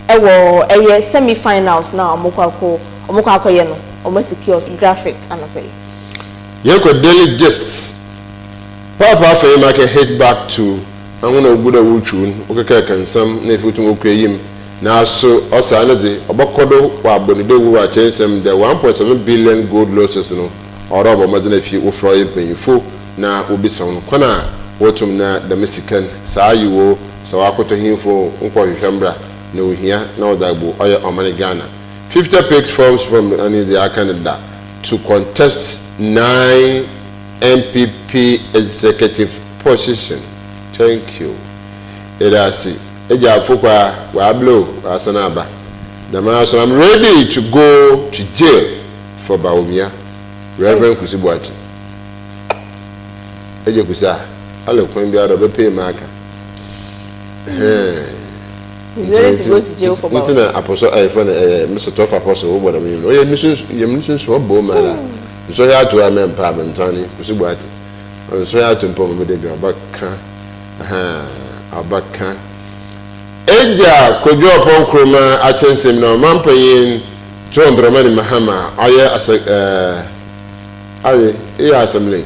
semi-finals now. Omukako yeno. Secures graphic anapay. Yeko daily guests. Papa for him I can head back to. I'm gonna go to Wuchun. Okay, can some nefu to him. Now so osanade obokodo wa bonido wo a chensem the 1.7 billion gold losses no. Ora bo mazina fi wo fro yin panyifo na obi son kwana wotum na the Mexican saa yiwo so akoto hinfo nkwo hwehwembra na ohia na odagbo oye omani Ghana 50 picks forms from any the candidate to contest 9 MPP executive position. Thank you. Edasi eja fokwa wa blow asanaba the man so I'm ready to go to jail for Baumia. Reverend Kusibuati. Eje kusa ale kwan bi ado be pay marker. He's ready to go to jail for Baumia. Ntina apostle Mr. Tough Apostle wo bodo me. Oye mission so bo mara. So ya to am pa mentani Kusibuati. So ya to mpom me de abaka. Abaka. Eja kojo pon kroma achensem na mampayin 200 mani mahama aye assembly.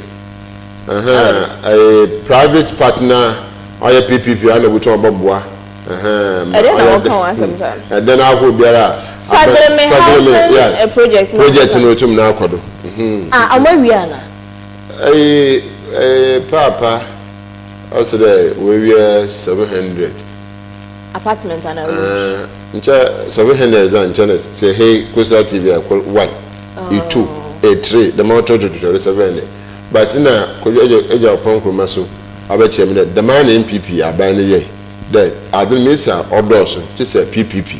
A private partner or a PPP and a button babwa. And then I will be a project in which I'm now called. I'm a papa also there we are 700 apartment and a 700 and channels say hey Costa TV I call 1 2 3 the more to 7 but in a age of punk maso abechem the man MPP abane ye the adin mesa odos just a PPP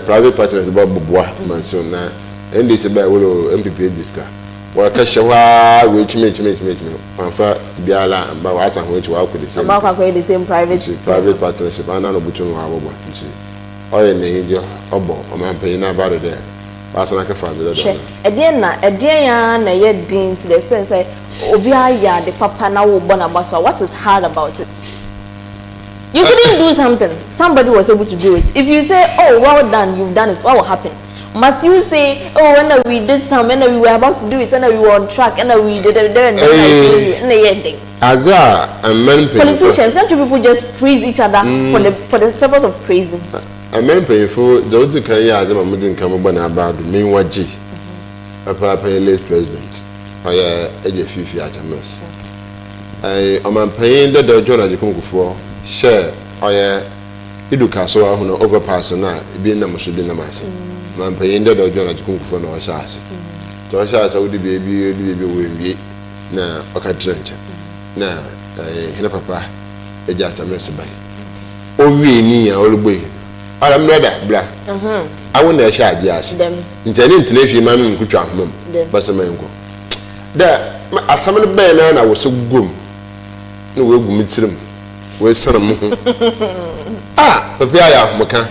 private partners about bubwa manso na and this about MPP disca wa kashawa we chime anfa biala ba wa san ho wa ko the same the same private partnership and no butun wa bobwa nti oye ne hijo obo o man pay na about there. Again na ye din to the extent say obia ya the papa na wo born abaso. What is hard about it? You couldn't do something. Somebody was able to do it. If you say, "Oh, well done, you've done it," what will happen? Must you say, "Oh, when we did some, when we were about to do it, and we were on track, and we did it, and then Aza and men politicians, can't you people just praise each other for the purpose of praising? And men pay for those who can hear them and wouldn't come about the main waji. A papa late president. I a few at a mess. I am paying the John as you come for share. I do castle who overpass and I be number should be the mass. Man paying the John as you come for no shas. To a shas, I would be we now, okay, trench. Now, I papa a jata mess by. Oh, we need all way. I'm not that black. I want to share yes. Intending to leave you, man, could jump them. But some man go. There, as some of the band, I was so good. No, we'll meet them. Where's some? Ah, Papa, Moka.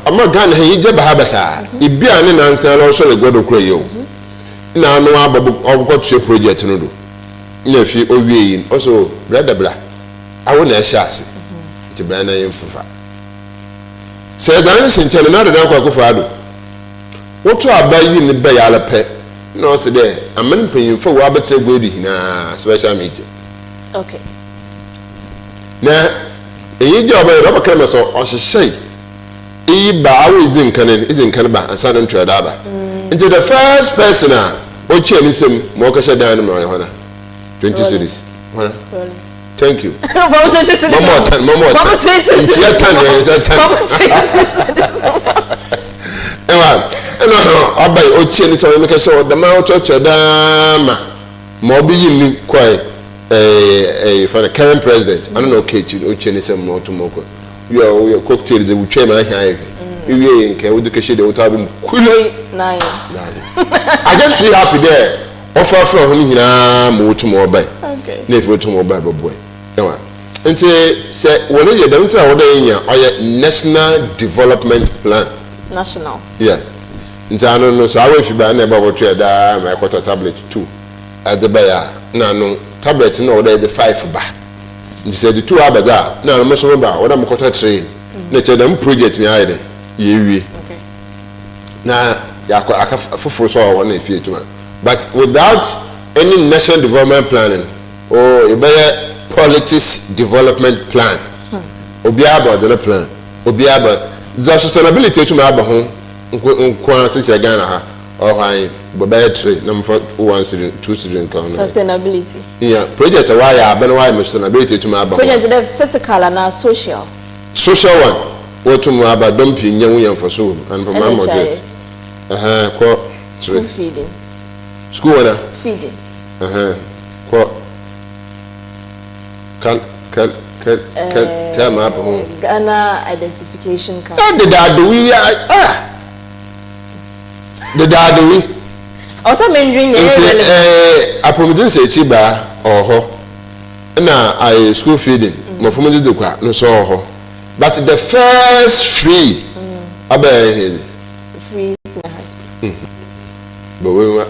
I'm not going to hear Habasa. If be an answer, also a good crayo. Now, no, I've got your project to do. If you obey, also, rather black. I want to share it. It's a brand name for. Say dance in China na kwa kufado. What to abayi ni be ya lepe. No say there. Amen paying for wa bete godi na special meeting. Okay. Na eyi job e roba kema so o hye. E ba awu izin kan ba ansa dem twa da ba. Into the first person o che ni sem mo ka she dan no ma hona. 20 cities. Hona. Thank you. More time. I buy Ochin so make so the mouth of Chadama. Mobi you quite for the current president. I don't know Kitchen Ochin is some more tomorrow. Your cocktails will change my hair. You can with the cashier the hotel. Nine. I just feel happy there. Offer from more tomorrow by. Okay. Never tomorrow Bible boy. And say, what are you doing to our national development plan? National. Yes. No, so I wish you buy never what you had my quarter tablet 2 at the buyer. No, tablets in order the 5 back. You said the 2 abada. No, I must remember what I'm quarter train. na chedam project ni ayede yewie na aka foforo so wa na efie tuma but without any national development planning or a politics development plan obi about the plan obi about the sustainability tuma aba ho nkwa sisi Ghana ha or high bobe tree number 1 student 2 student count sustainability yeah project why ya ben why sustainability tuma aba project the physical and social one what tuma aba don pi nyanwu yemfo so and from my models school feeding school feeding tell me about Ghana identification card. The daddy. Also, Mandarin. I promise to say chiba or na I school feeding. My family do kwa no so but the first free free in high school. But we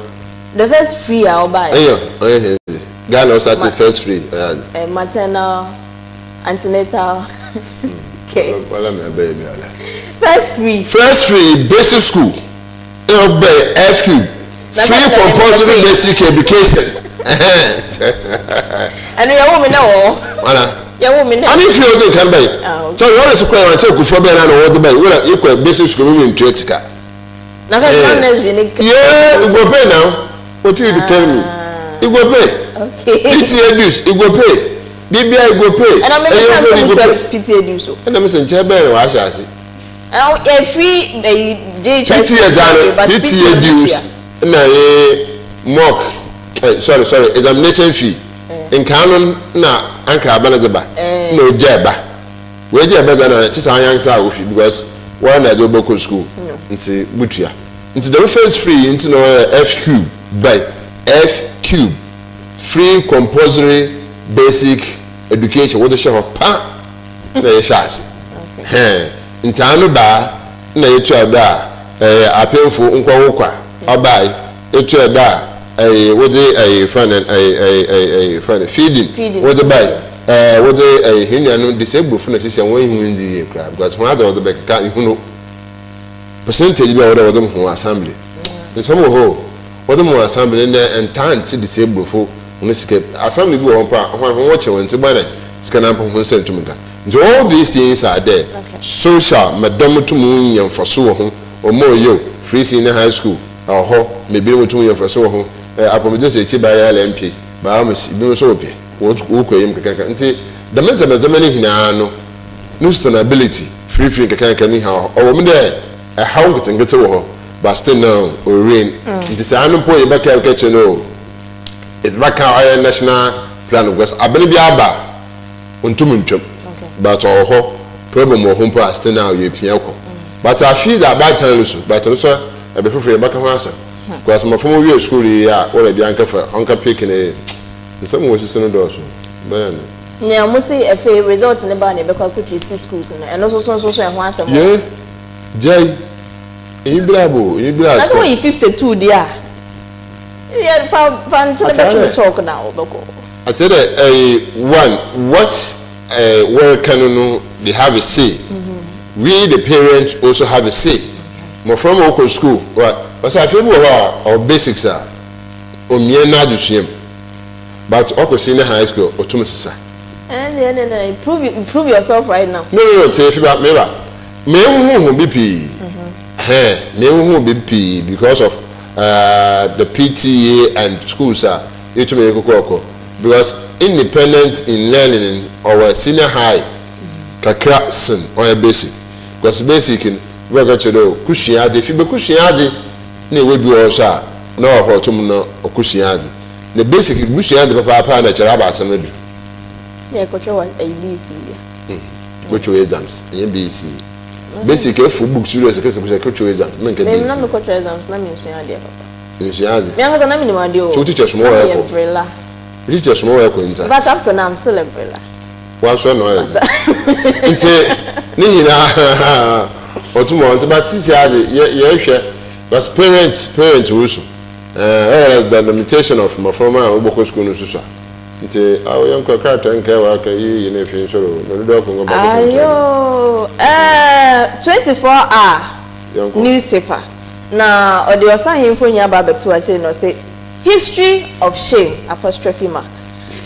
the first free I'll buy. Ghana started first free. Maternal, antenatal. Okay. First free basic school. FQ. Free compulsory basic education. And your woman now. Your woman. And if you don't come back, so you always require to take for better and what the way. Well, equal basic school in Tretica. Now that's unique. Yeah, we go pay now. What do you tell me? You go pay. Okay. PTA dues, you go pay. BBI go pay. And I'm PTA dues. And I'm saying, Chairman, I shall see. A free JHS. PTA dues. Na mock. Sorry, examination fee. In canon, na anka abanajaba. No jeba. We jeba na chisa anyansa ofi because one na do boko school. Nti butua. Nti the first free into no FQ by FQ. Free compulsory basic education. What the show pa na yeshasi. Okay. Intano ba na yetu ada apemfo nkwa wokwa abai yetu ada what the friend feeding what the buy what the hinya no disabled for na sisi won hu ndi kra because one other the back can you know percentage be what them who assembly some ho what them assembly na entant disabled for no sike assembly be won pa won watch won ti bana scan up won send to me. All these things are there. Okay. Social, madam to moon and for so or more you free senior high school or ho maybe to you for so home. I promise a chip by LMP, but I must be so pay. What him can say the men's of the many no sustainability, free can how or woman there a house and get over, but still now or rain. It is an point back out catch no. It's back our national plan because I believe Yaba on 2 months. But our problem or home pass still now you but I feel that by time but also I be free back answer because my former year school already uncle picking a some was still doors. Yeah, must say a fair result in the banner because could you see schools and also social and once a month. Yeah, Jay, you blabble, that's why 52 dear. Yeah, found talk now. I tell what where can they have a say. We the parents also have a say. My from local school, but I feel our basics are but also senior high school or to and improve yourself right now. No, say if you got me who BP because of the PTA and schools are you to make because independent in learning or senior high kakra sin or basic because basic in we got to do kushiade if you be kushiade na we bi also no hotum no kushiade the basic kushiade papa na chara ba asem do yeah coach what ABC coach exams ABC basic for book serious case coach exams men can be na coach exams na me kushiade papa kushiade me anga na me ni ma dio to teachers mo umbrella teachers mo work in but up to now I'm still umbrella what's no nti ni na otumo nti but sisi ade ye hwe but parents also the limitation of my former oboko school no so nti awo yanko character nke wa ka yi na fi nsoro no do ko ngba ayo 24-hour newspaper na odi osahemfo nya ba betu say no say history of shame apostrophe mark.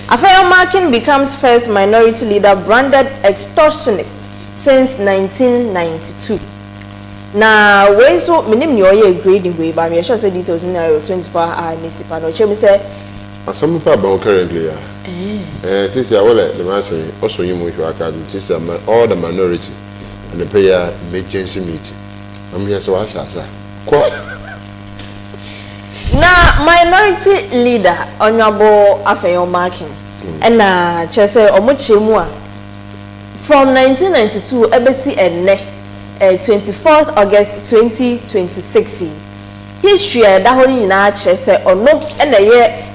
Affair Markin becomes first minority leader branded extortionist since 1992. Now, when so many new grading way, but I'm sure say details in our 24-hour newspaper. No, she say. Some people about currently, since I will let the master also you with your card, this all the minority and the payer emergency meeting. I'm here so I shall say. Now, minority leader Honorable Affair Markin, and Chese Omochemua from 1992, ABC and 24th August 2026. History that holding na Chese or no, and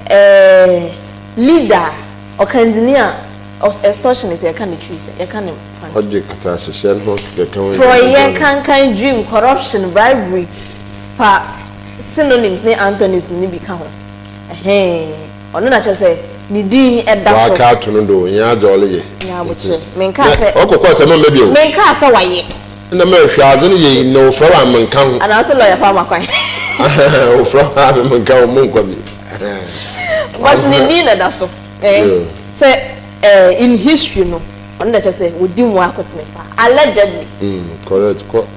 a leader or candidate of extortionist, you can't choose, you can't. Object catastrophe, can dream, corruption, bribery, for synonyms ne antonyms ni bika ho ono na che say ni din eda so waka to no do nya jole ye nya boche menka say okokọ te no mebi o menka say waye na me hwaze ne ye no fro am menka ho ana so lawyer fa makwan o fro am menka o munko bi but ni din eda so say in history no ono na che say wodi mu akotene pa allegedly correct ko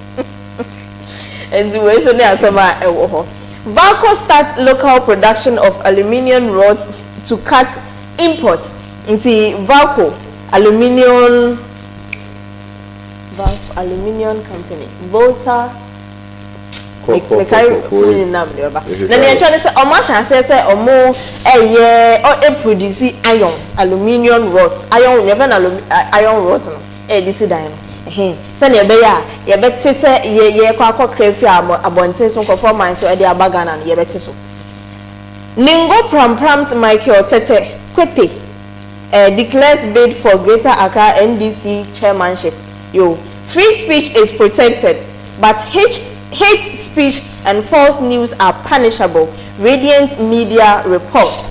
and the way so near summer Valco starts local production of aluminium rods to cut imports into Valco aluminium company Volta me carry full name there ba na the actually say omo sha say omo produce iron aluminium rods iron never iron rods no this dan so na ebe ya ye beti se ye kwa krefi abonte so performance so e dey abagana ye beti so Ningo Pramprams Michael Tete Kwete declares bid for Greater Accra NDC chairmanship. Free speech is protected, but hate speech and false news are punishable. Radiant Media reports.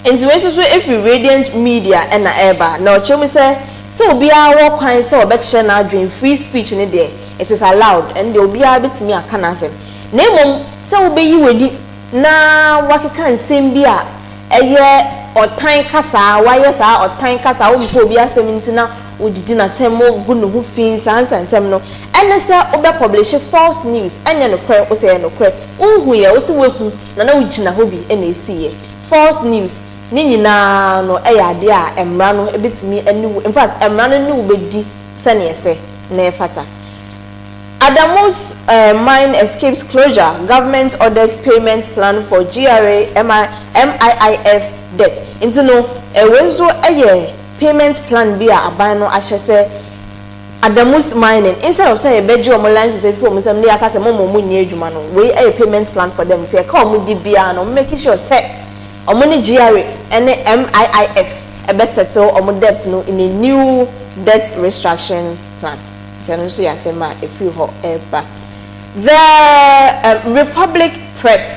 And so if you Radiant Media and Eba now chomi say so be our kind so bet na dream free speech in there it is allowed and there will be able to me a canasem name so be you wedi na wakeka nsem bi a eye otan kasa why sa otan kasa wo mpo bi asem ntina odidi na temo gunu hu fin sansem no ene se obe publish false news anya no kre o se no kre unhu ye o se weku na na ugina ho bi ene esiye false news ni nyina no ade a emra no ebetimi aniwu in fact emra no ni ubedi sene ese na efata Adamus mine escapes closure. Government orders payment plan for GRA MIIF debt. Into no wezo payment plan be a abano ashese Adamus mining instead of say a bedroom online say for some near case momo munye adwuma no we a payment plan for them to come with DBA no making sure say omoni GRA and MIIF a best settle omo debt no in a new debt restructuring plan. The Republic Press.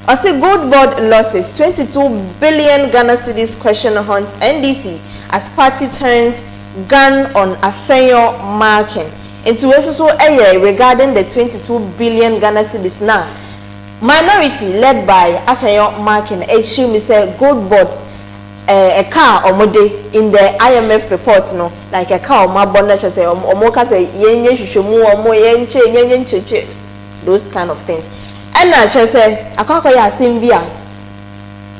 I say Gold Board losses 22 billion Ghana cedis question hunts NDC as party turns gun on Afenyo Markin. Into so regarding the 22 billion Ghana cedis now. Minority led by Afenyo Markin, Mr. Gold Board a car or mode in the IMF report no like a car or my bonnet say or moka say yenye shishumu or mo yenche those kind of things and I just say akako ya simbia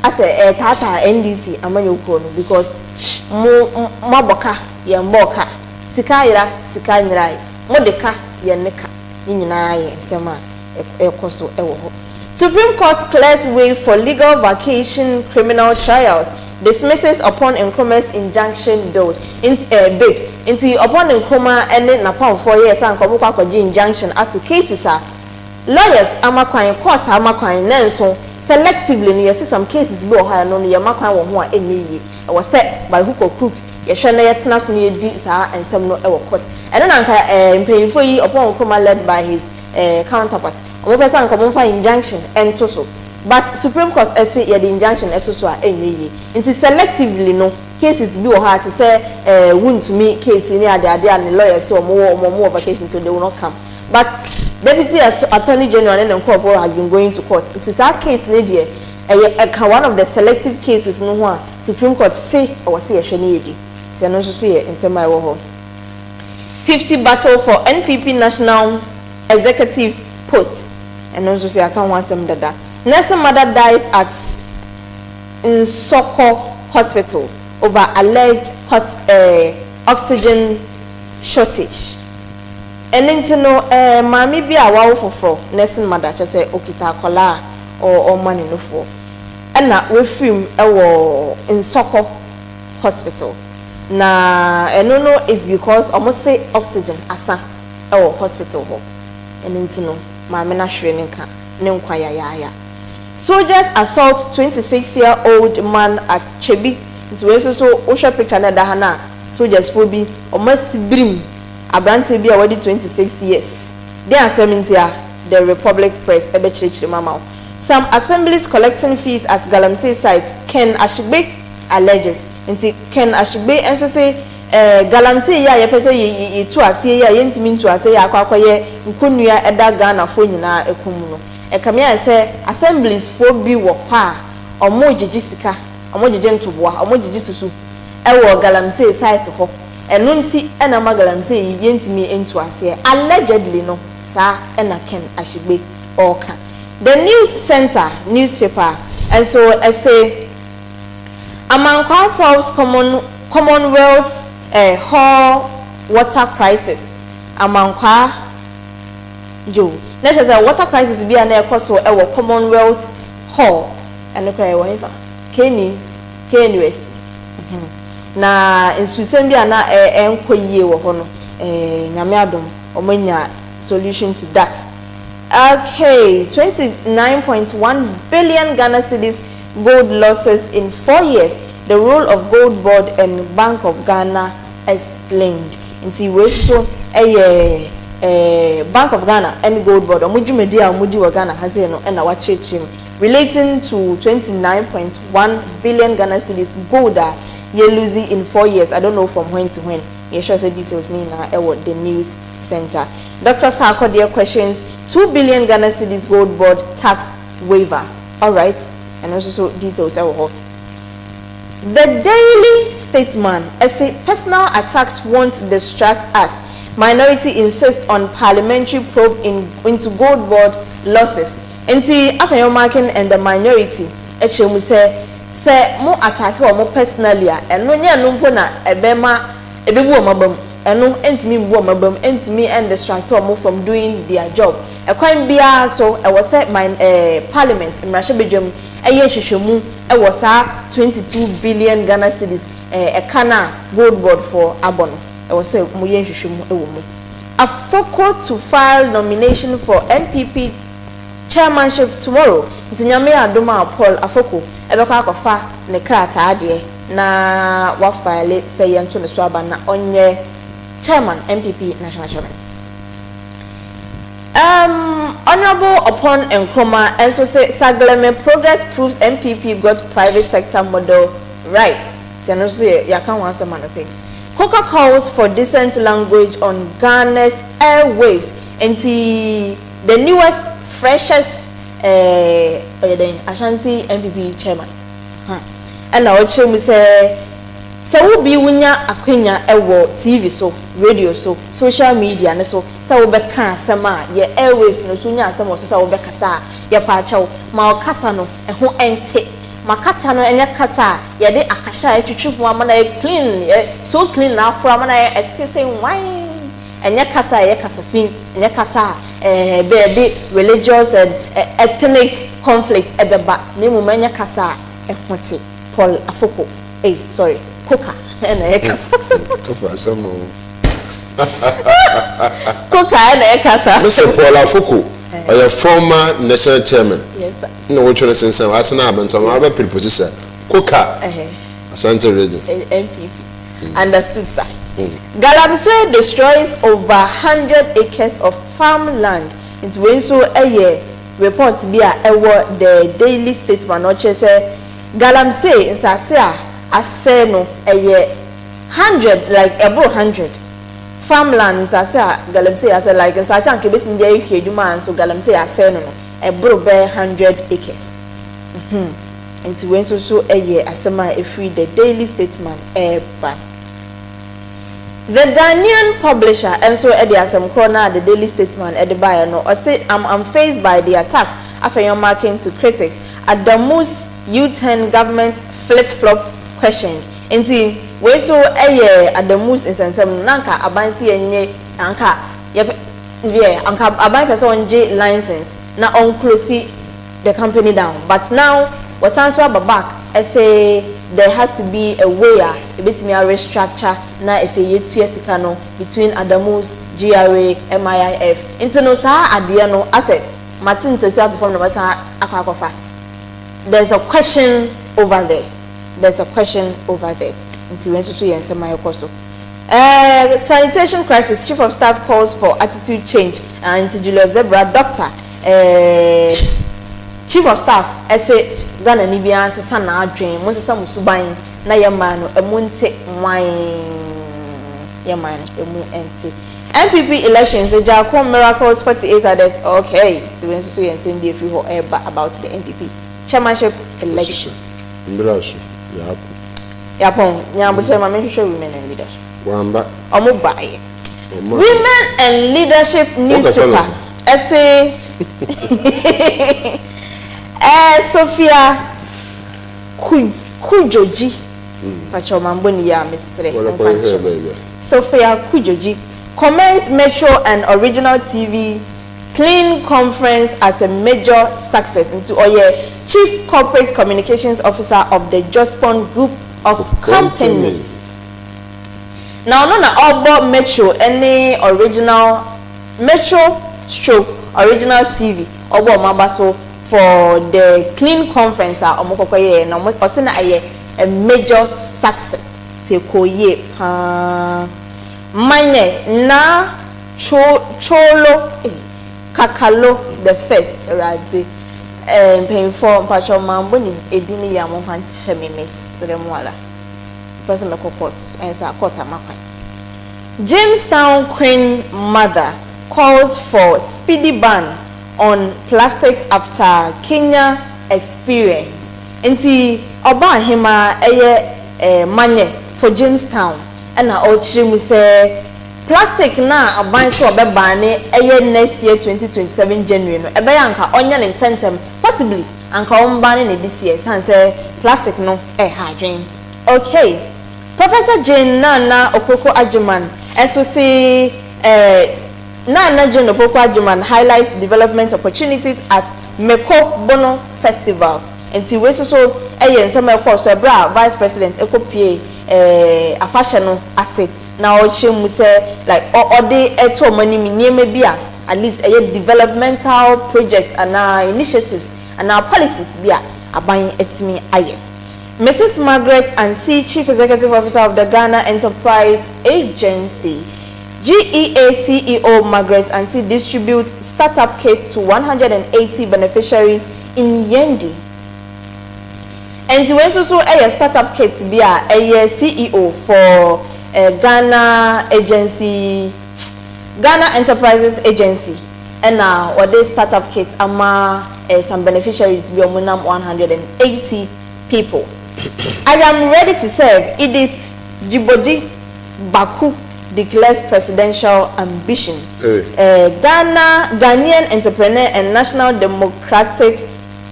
as a tata NDC amanyoko because mo maboka ye mboka sikaira sikanyrai modeka ye neka nyina ye sema ekoso ewo ho. Supreme Court clears way for legal vacation criminal trials. Dismisses upon Nkrumah's injunction bid. Into upon Nkrumah and Napon 4 years and Kobuka injunction at 2 cases are lawyers amakwine court amakwine nenso selectively near some cases be ohia no yamakwan wo ho a enye was set by hook or crook ye hwe na yetena so ne di saa ensem no e wo court and na nka mpanyifo yi upon Nkrumah led by his counterpart omo pesa nka mo fa injunction ento so but Supreme Court say the injunction eto so a enye nti selectively no cases bi wo ha to say won to me case ni ade and lawyers say omo vacation so they will not come. But Deputy Attorney General and Nkrofo has been going to court. It is our case lady one of the selective cases no ho Supreme Court say or say ehwe na edi. Ti no so say nsema ewo ho. 50 battle for NPP national executive post. And also say I can't want some dada. Nelson mother dies at Nsoko Hospital over alleged oxygen shortage. And then no mami bi a wawo foforo Nelson mother just say okita kola or money no for. And na we film ewo Nsoko Hospital. Na no it's because almost say oxygen asa ewo hospital ho. And then no mami na hwere nka ne nkwa ya. Soldiers assault 26-year-old man at Chebi. It was also Osha picture na da hana. Soldiers phobi almost brim abrante bi already 26 years. They are 70 the Republic Press ebechirichiri mama. Some assemblies collecting fees at Galamsey site Ken Ashigbe alleges. Nti Ken Ashigbe enso say Galamsey ya yepese yi to ase ya yentimi to ase ya akwakoye nkonua eda Ghana fo nyina ekumu no. Ekamia say assemblies for bi wo pa omo sika omo ntoboa omo susu ewo Galamsey site ho eno nti ena ma Galamsey yentimi ento ase allegedly no sa ena Ken Ashigbe oka. The News Center newspaper and so say Amankwa solves Commonwealth hall water crisis. Amankwa jo na say water crisis bi na ekoso ewo Commonwealth hall and ko ewo ifa KNUST na insusem bi na enkoyie wo ho no nyame adom omanya solution to that. Okay, 29.1 billion Ghana cedis gold losses in 4 years. The role of Gold Board and Bank of Ghana explained. Inti we so Bank of Ghana and Gold Board omujumedi a omudi wa Ghana hase no na wa chechim relating to 29.1 billion Ghana cedis gold ye losing in 4 years. I don't know from when to when. You sure say details ni na the News Center. Dr. Sarko dear questions 2 billion Ghana cedis Gold Board tax waiver. All right, and also details The Daily Statesman say personal attacks won't distract us. Minority insists on parliamentary probe into Gold Board losses. Nti Afeyomakin and the minority echemu say mo attack or mo personally and no nya no mpo na ebema ebebu omabam eno entimi mbu omabam entimi and distract or from doing their job. Ekwan bia so e was say my parliament mrashe bedwam eye hwehwemu e was 22 billion Ghana cedis Kana Gold Board for Abono. E was say mo ye hwehwemu e wo mu. Afoko to file nomination for NPP chairmanship tomorrow. Ntinyame adoma Paul Afoko ebekwa akofa ne krata ade na wa file say yento ne so aba na onye chairman NPP national chairman. Honorable upon Nkrumah also say Sagleme progress proves NPP got private sector model right. Tiano say yakan wan say manope. Coca calls for decent language on Ghana's airwaves. And the newest, freshest Ashanti NPP chairman. And now what we say will be winya akwenya ewo TV so, radio so, social media ne so. Sa wo beka sama ye airwaves no so nya sama so sa wo beka sa ye pa chawo ma okasa no eho ente makasa no enye kasa ye de akasha etwetwu ama na clean so clean na afro ama na ete say wine enye kasa ye kasa fin enye kasa be de religious and ethnic conflicts ebeba ne mu enye kasa ehote Paul Afoko sorry Coca enye kasa Coca samo Coca enye kasa Mr. Paul Afoko a former national chairman. Yes, sir. No, what you're saying, I said, I'm going to position. Coca, Ashanti region. NPP. Understood, sir. Galamsey destroys over 100 acres of farmland. It's when so a year reports be a the daily statesman or say galamsey nsase a ase no eye 100 like above 100 farmland nsase a galamsey ase like nsase an kebesim dey hweduma so galamsey ase no above 100 acres nti when so eye asema every the daily statesman eba the Ghanaian publisher and so Eddie Asem Corner the Daily Statesman Eddie Bayer no or say I'm faced by the attacks after your marking to critics at the most U10 government flip-flop question. Inti we so at the most insensem nanka abansi enye anka anka aban person J license na on close the company down, but now was answer back I say there has to be a way a bit me a restructure na if a yetu esikano between Adamus, GRA, MIIF. Into no sa adia no asset Martin to start from the masa akwakofa. There's a question over there. There's a question over there. Into when so yen sema yokoso. Sanitation crisis. Chief of Staff calls for attitude change. Into Julius Debra, doctor. Chief of Staff, I say Ghana ni bia sesa na adwen mo sesa musuban na yema no emunte wine yema no emu ente MPP elections Ejako miracles 48 others okay so when so yen send dey free ho about the MPP chairmanship election mbraso yapon nyambo chairman me hwehwe women and leadership wamba omo bae women and leadership newspaper essay Sophia Kujoji Pacho Mamboni ya Misre Sophia Kujoji commends Metro and Original TV Clean Conference as a major success into Oye Chief Corporate Communications Officer of the Jospon Group of Companies. Now no na obo Metro any original Metro stroke Original TV obo mabaso for the Clean Conference omokokoye na osina aye a major success te koye pa manye na cholo kakalo the first rade paying for pacho mambo ni edini ya mo fan cheme mesre mwala person me court and sa court amakwa Jamestown Queen mother calls for speedy ban on plastics after Kenya experience. Nti oba hima eye manye for Jamestown and na ochiri mu say plastic na aban so obeba ne eye next year 2027 January no ebe yanka onya ne tentem possibly anka omba ne this year san say plastic no hadwen. Okay, Professor Jane Nana Okoko Ajiman eso say Nana Jane Okoko Ajiman highlights development opportunities at Meko Bono Festival. Nti we so eye nsema ekọ so bra Vice President ekopie afashion no ase na o chemu say like ode eto mani niema bia at least eye developmental project and initiatives and policies bia aban etimi aye. Mrs. Margaret Ansi, Chief Executive Officer of the Ghana Enterprise Agency, GEA CEO Margaret Ansi distributes startup kits to 180 beneficiaries in Yendi. And when so a startup kits be a CEO for Ghana agency, Ghana Enterprises Agency, and now what they startup kits ama some beneficiaries be 180 people. I am ready to serve. Edith Djibodi Baku declares presidential ambition. Ghanaian entrepreneur and National Democratic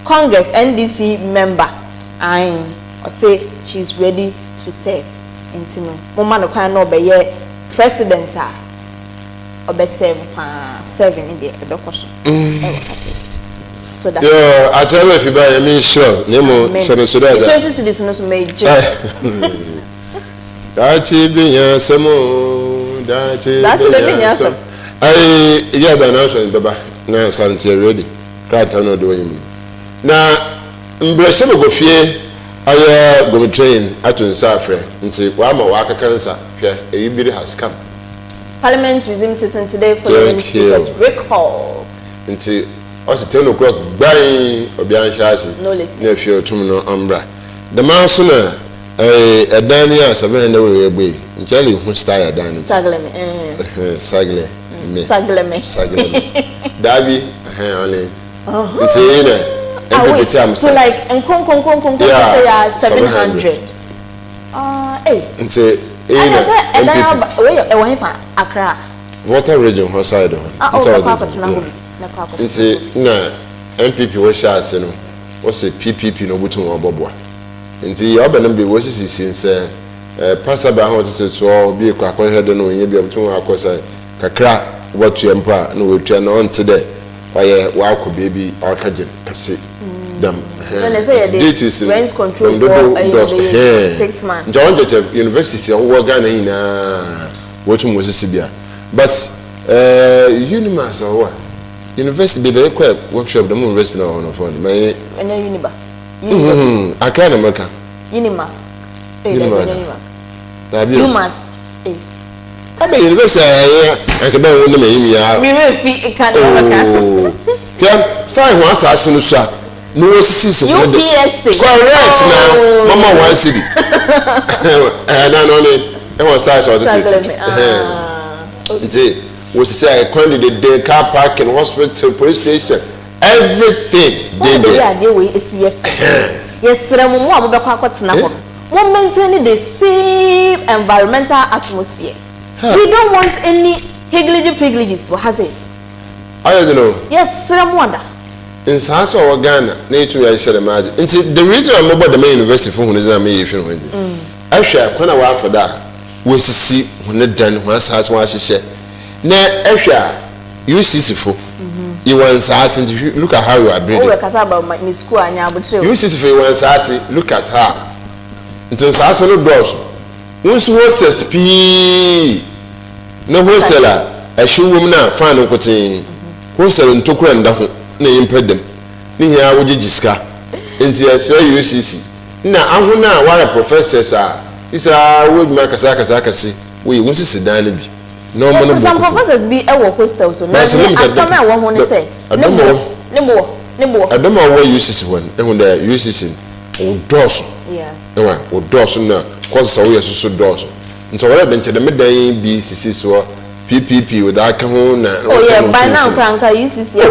Congress NDC member. I say she's ready to serve. Intino. Mama no kan no be president obe serving in the edokoso. So that I tell you if you buy a mean sure nemo senator 20 cities no so major. Dachi binya semo dachi binya semo. Yeah, the announcement baba na sanity ready. Card no do him. Na mbrese go fie aye go train atun safre nti wa ma wa kakansa hwe eyibiri has come. Parliament resumes sitting today for the speaker's recall. Nti also 10 o'clock buying Obian Shasi. No late. Nephew Tumno Umbra. The man sooner a Dania 700 away. Jelly who style Danny. Sagleme. Dabi, only. It's a so like, and say 700. And say, and I went for Accra. Water region, her side on. It's a MPP was shas, what's a PPP no button or bobwa. And the urban be was since Pastor Bahon says, so be a crack head and when you be able to Kakra, what you empire, no return on today. Why, wow, baby, or Kajin, Cassie. Them, duties, rent control for 6 months. John University, or Ghana in watching Mosisibia. But Unimas or what? University be very quick workshop the moon resting on the phone. My Uniba. I can't America. Unima. Umat. I mean, university, I can buy one of me. Yeah, sign once I soon shop. No season. UPSC. Correct now. Mama one city. And I only was stars or the city. Was say candidate day, car park and hospital, police station, everything. Yes, we're maintaining the same environmental atmosphere. We don't want any higgledy-piggledes. What has it? I don't know. Yes, wonder. In South or Ghana, nature I shall imagine. The reason I'm about the main university for who is not me if you know. I share when I work for that. We see when the done once has one she said. Na ehwa you sisifo you want say look at how you are breathing. Oh, because about my school anya abutre. You sisifo you want say look at her. Until say no doors. Once hostess p no hostela a show woman na fan nkotin. Hostel ntokura nda ho na yimpedem. Ni hia wo gigiska. Enti say UCC. Na ahuna wara professors isa wo ma kasa we won sisi dan bi. No man. Some professors be a hostel so na asama a wo ho ne say. I don't know where UCC one. And when the UCC o doors. Yeah. O doors na cause so we so doors. Nso wala den che de medan bi sisi so PPP with that come on. Oh yeah, by now can UCC a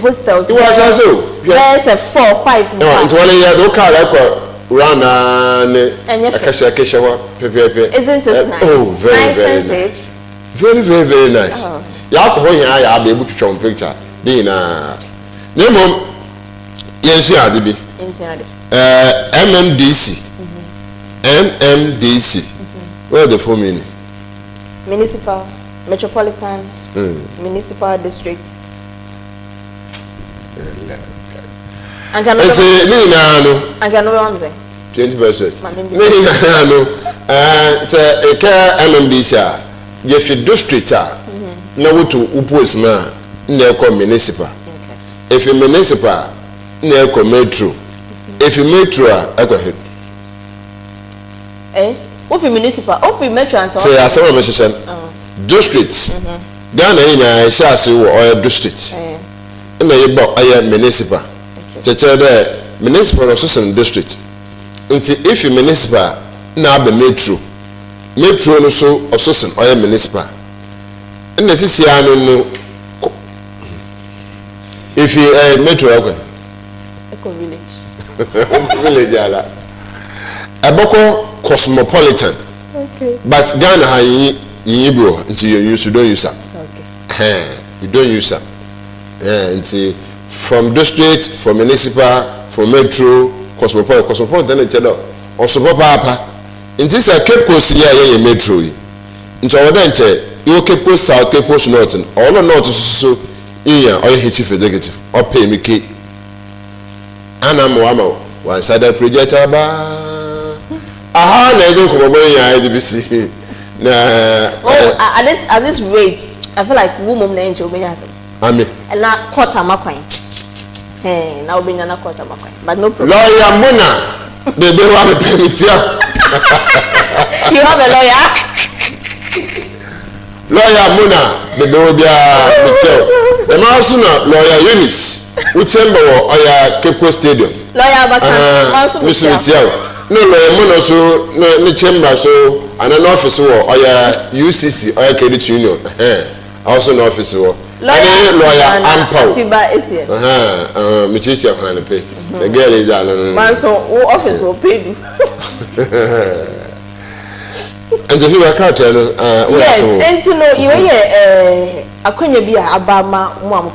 hostels. You was also. There's a 4 5. No, it's one year do car like run and akasha wa pepe. Isn't it nice? Oh, very nice. Very nice. Ya ko here ya be able to show picture. Dey na. Nemo yensu ade bi. MMDC. MMDC. Where the full meaning? Municipal, metropolitan, municipal districts. And can it's no. And can no 20 verses. No. Say a care MMDC. If you district no to upos ma na ko municipal. If you municipal na ko metro. If you metro akwa If you municipal, if you metro and so say asema mehyehyem districts Ghana ina sha se wo oil district na yeba oil municipal cheche de municipal no so district nti if you municipal na abe metro no so ososen oil municipal na sisi anu no if you metro akwa eco village ala aboko cosmopolitan. Okay. But Ghana you bro until you don't use them. Okay. You don't use them. Until from district, from municipal, from metro, cosmopolitan and tell also papa. Until say Cape Coast here metro. Until you Cape Coast South, Cape Coast North, and all the north so here or chief executive or pay me key. Anna Moama one sided projector ba. Aha, na ejo ko boy ya IDBC. Na at this rate, I feel like woman na enjo be yasem. Amen. Na quarter makwan. Na obenya na quarter makwan. But no problem. Lawyer Mona, they don't want to pay me tia. You have a lawyer? Lawyer Mona, they don't be a tia. The man also lawyer Eunice. Uchemba oya Cape Stadium. Lawyer Baka, no, lawyer so no chamber so and an office oya UCC oya credit union. Also an office lawyer AFIBA ESSIEN. Me teacher can pay. The girl is man so office will pay you. And so you are cartel yes, and to know you hear akonya bi abama mo am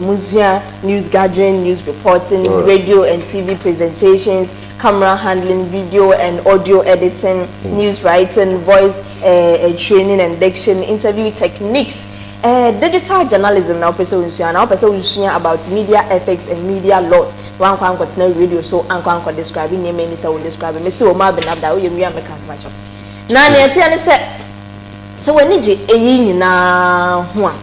Museum, news gathering, news reporting, radio and TV presentations, camera handling, video and audio editing, news writing, voice training and diction, interview techniques, digital journalism. Now, person about media ethics and media laws. One can continue radio, so uncle describing name any so describing. Miss OMAR been up that way. We are making much. Now, I said, so when you na one,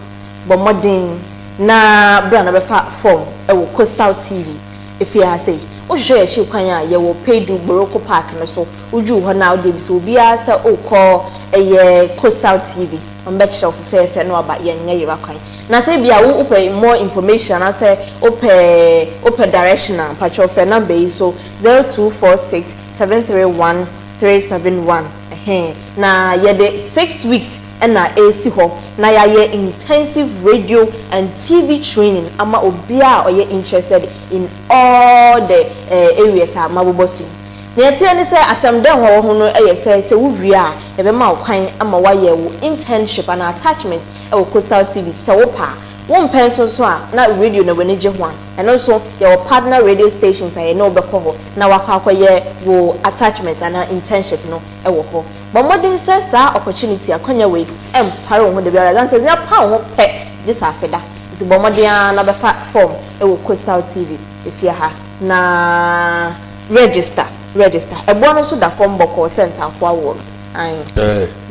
but modern. Na brand na befa form e Coastal TV if you say o hwe ye kwan a ye wo Pedu Boroko Park no so uju ho na o de bi so bia say o call ye Coastal TV on bet shelf fe no aba ye nya ye kwan na say bia wo pay more information na say open directional patch of number yi so 0246 731 371 na ye de 6 weeks and na AC ho na ya intensive radio and TV training ama obia or ye interested in all the areas ha mabobosu na tie ne say asem den ho no say wo wia e be ma kwan ama wa ye wo internship and attachment e Coastal TV so wo pa one person so na radio na wani je ho and also your partner radio stations are no be ko na wakwa ye wo attachment and internship no e wo ho but modern says that opportunity akonya we empare ho de biara dan says na pa ho pe this afeda nti bo modern na be form e wo Coastal TV if you ha na register e bo no so da form boko center for award an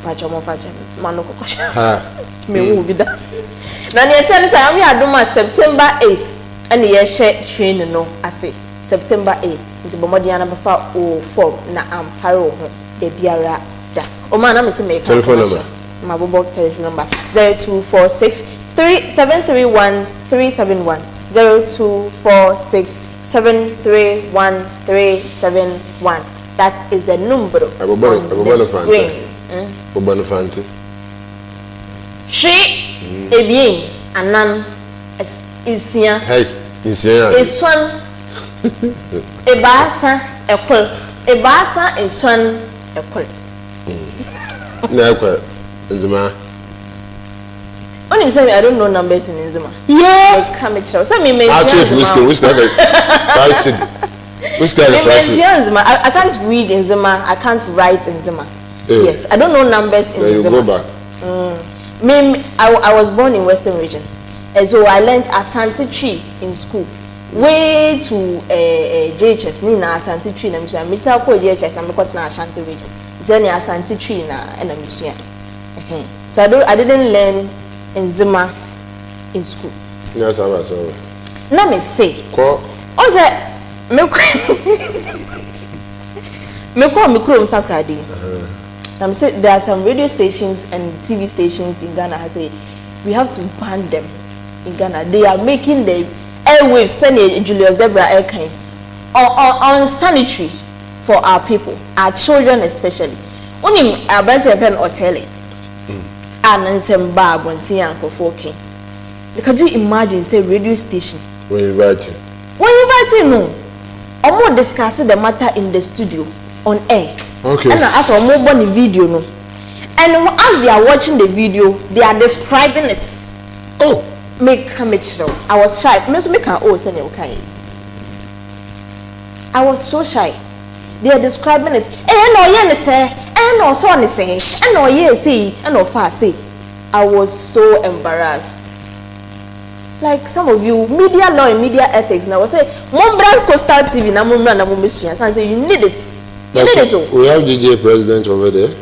pacho mo faje manu kokosha ha me wo bi da na ne tell say am ya doma September 8th and ye share training no ase September 8th nti bo modern na be o form na ampare ho de biara da o ma na me se me telephone number my bobo telephone number 0246 3731 371 0246 731 371. That is the number. She ebien anan isia. Hey, isia. Eswan ebasa ekol. Ebasa eswan ekol. Na ekol. Nzima. Only say I don't know numbers in Nzima. Yeah. Come it show. Say me mention. Actually, whiskey. I can't read in Zima. I can't write in Zima. Yes, I don't know numbers in Zima. Go back. I was born in Western Region, and so I learned Asante Tree in school. Way to JHS, Nina Asante Tree, and I'm Mr. JHS, and because now Ashanti Region. Then Asante Tree na and I'm so I didn't learn in Zima in school. Yes, I was. Now me say. Also. Me mikro mtakradi. I'm say there are some radio stations and TV stations in Ghana. I say we have to ban them in Ghana. They are making the airwaves sending Julius Debra airline unsanitary for our people, our children especially. Only our branch event or telly. And some bar bonti and for King. Can you imagine say radio station? When inviting no. Omo discussing the matter in the studio on air. Okay. And as omo born video no. And as they are watching the video, they are describing it. Oh. Make sure. I was shy. I was so shy. They are describing it. No yen say, no so say, no ye say, no fa say. I was so embarrassed. Like some of you, media law and media ethics. Now I say, Mombra Coastal TV, na Mombra na Mombra. So I say, you need it. You need it. We have GGA president over there.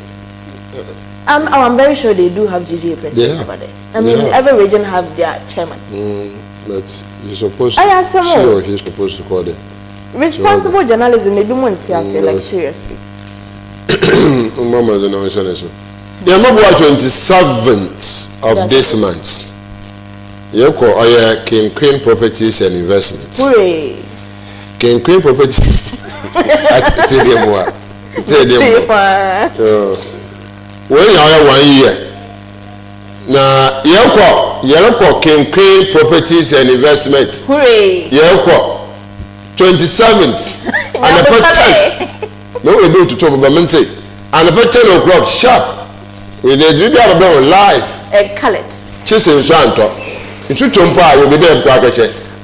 I'm very sure they do have GGA president over there. I mean, every region have their chairman. But you're supposed to. She or he's supposed to call them. Responsible journalism, maybe one say like seriously. Mama is announcing so. They are not 27th of this month. Yeko oya King Queen Properties and Investments. Hooray. King Queen Properties. Tell them what. Tell them what. When you are 1 year. Now, Yeko King Queen Properties and Investments. Hooray. Yeko 27th. And about 10. No, we do to talk about Monday. And about 10 o'clock sharp. We did live. Colored. Chasing Santo. It's too far, you'll be there.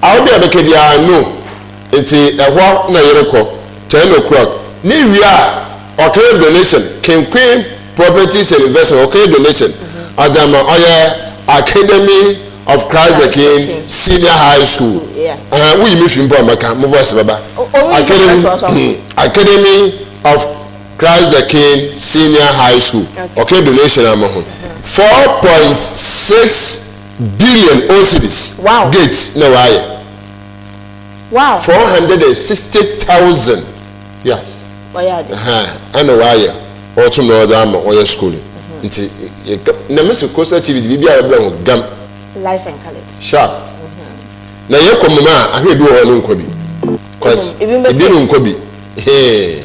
I'll be able to know it's a walk na Yoko 10 o'clock. New year, okay, donation. King Queen Properties and Investment, okay, donation. Adama Oya Academy of Christ the King Senior High School. Yeah. We miss him, move us, Baba. Academy of Christ the King Senior High School. Okay, donation amount 4.6 billion OCDs. Wow. Gates no why. Wow. 460,000. Yes. And why? Or to know them or your schooling. Nemesis Costa TV be a gum. Life and colored. Sharp. Now you come, I hear do all in Kobe. Because it didn't Kobe. Hey,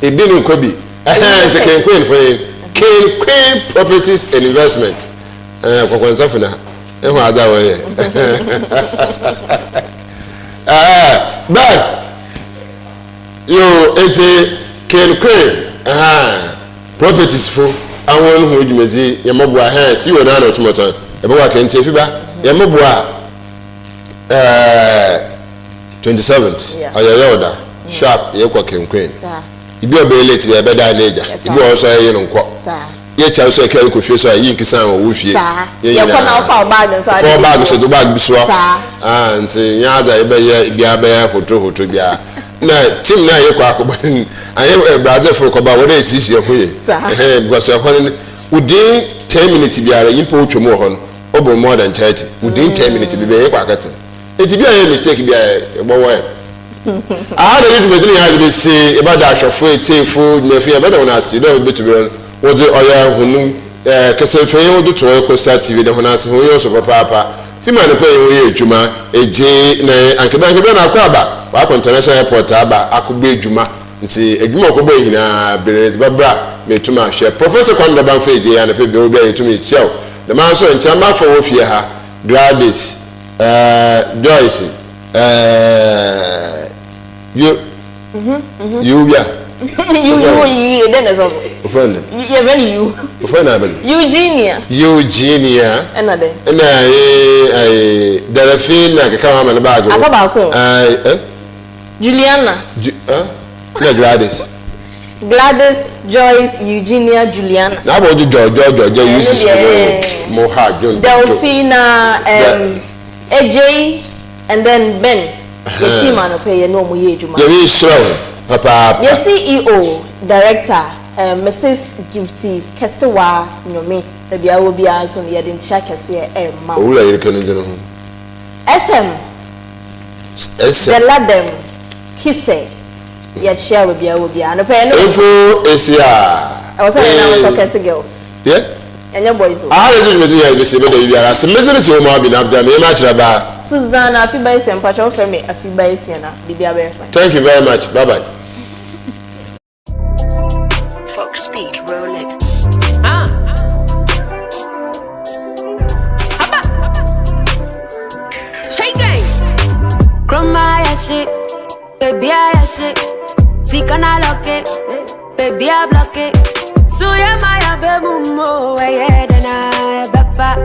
it didn't Kobe. It's a King Queen for him. King Queen Properties and Investment. But you it's a King Queen properties for I want who you may see Yamabua hands you and I know too much. About can say FIBA Yamabua 27th. Ayayoda sharp Yoko King Queen. You be a late to be a better age. You also a young quack. Yet I say, can you confuse a yin kisan or with you? You come out for bags, so I 4 bags of the bag be swap and say, Yada, be a bear who to be a. Now, Tim, now you quack, but I am a brother for about what is this your way. Because you're calling within 10 minutes to be a import to more over more than 30. Within 10 minutes to be a quack. It's a mistake, be a boy. I had a little bit to say about that chauffeur, take food, maybe a better one I see, don't be to be. Was it Oya who Cassafeo do to Costa TV, the Honas who also papa. Simon pay Juma, a J, and Cabana Craba, Wap International Airport, I could be Juma, and see a Gmokobe in a Beret Babra, made too much. Professor Conda Banfade and a people will be to me, Chow. The man saw in Chamba for Wofia, Gladys, Joyce, you, yeah. You then as also. Friend. You very you. Friend Eugenia. Another. And Delphine, I come on the bag. Juliana. Gladys. Gladys, Joyce, Eugenia, Juliana. Now about the Georgia uses more hard. Delphina, AJ, and then Ben. The team on a pay no more. Very strong. Papa. Your CEO, Director, Mrs. Gifty, Kesewa, Nomi, the Bia will be as on the Yadin Chakasi, Ma. Who are you can SM. The Ladem, Kisse, yet share with Bia will be an apparent. I was talking to girls. Yeah? And your boys. I didn't really say, but you are a majority of my bin up there, much about Susanna, AFIBA is and Patrol for me, AFIBA is Siena, thank you very much. Bye bye. Fox speed, roll it. Shake it. Chroma shit, baby I shit. See can I lock it, baby I block it. So yeah my baby mo, yeah then I back.